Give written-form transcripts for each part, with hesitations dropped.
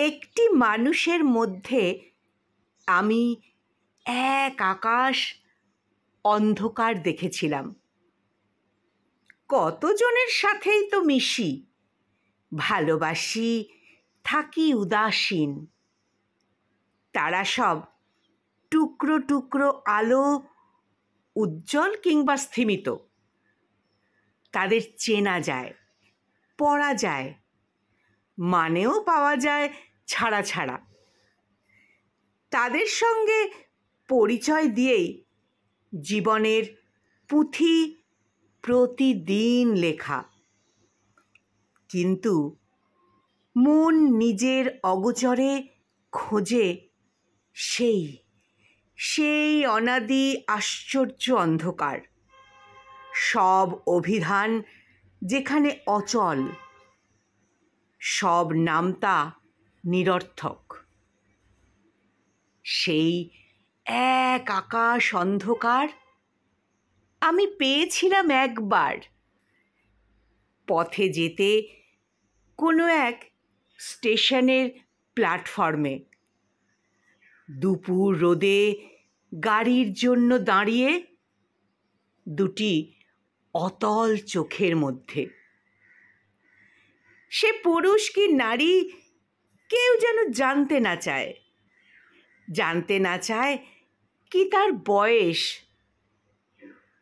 একটি মানুষের মধ্যে আমি এক আকাশ অন্ধকার দেখেছিলাম। কতজনের সাথেই তো মিশি, ভালোবাসি, থাকি উদাসীন। তারা সব টুকরো টুকরো আলো, উজ্জ্বল কিংবা স্থিমিত। তাদের চেনা যায়, পড়া যায়, মানেও পাওয়া যায় ছাড়া ছাড়া। তাদের সঙ্গে পরিচয় দিয়েই জীবনের পুঁথি প্রতিদিন লেখা। কিন্তু মন নিজের অগোচরে খোঁজে সেই অনাদি আশ্চর্য অন্ধকার। সব অভিধান যেখানে অচল, সব নামতা নিরর্থক। সেই এক আকাশ অন্ধকার আমি পেয়েছিলাম একবার, পথে যেতে কোনো এক স্টেশনের প্ল্যাটফর্মে। দুপুর রোদে গাড়ির জন্য দাঁড়িয়ে দুটি অতল চোখের মধ্যে। সে পুরুষ কি নারী কেউ যেন জানতে না চায় কি তার বয়স।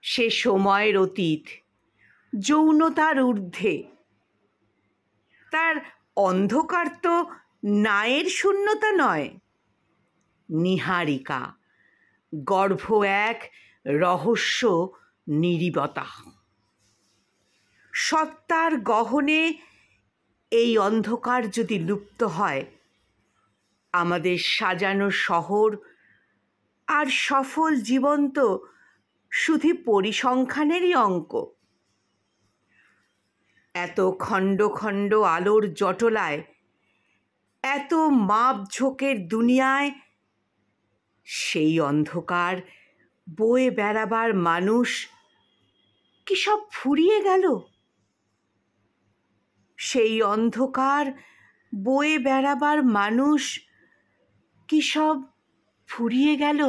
সে সময়ের অতীত, যৌনতার ঊর্ধ্বে। তার অন্ধকার তো নায়ের শূন্যতা নয়, নীহারিকা, গর্ভ এক রহস্য নীরবতা। সত্তার গহনে এই অন্ধকার যদি লুপ্ত হয়, আমাদের সাজানো শহর আর সফল জীবন তো শুধু পরিসংখ্যানেরই অঙ্ক। এত খণ্ড খণ্ড আলোর জটলায়, এত মাপঝোঁকের দুনিয়ায় সেই অন্ধকার বয়ে বেড়াবার মানুষ কি সব ফুরিয়ে গেল? সেই অন্ধকার বয়ে বেড়াবার মানুষ কি সব ফুরিয়ে গেল?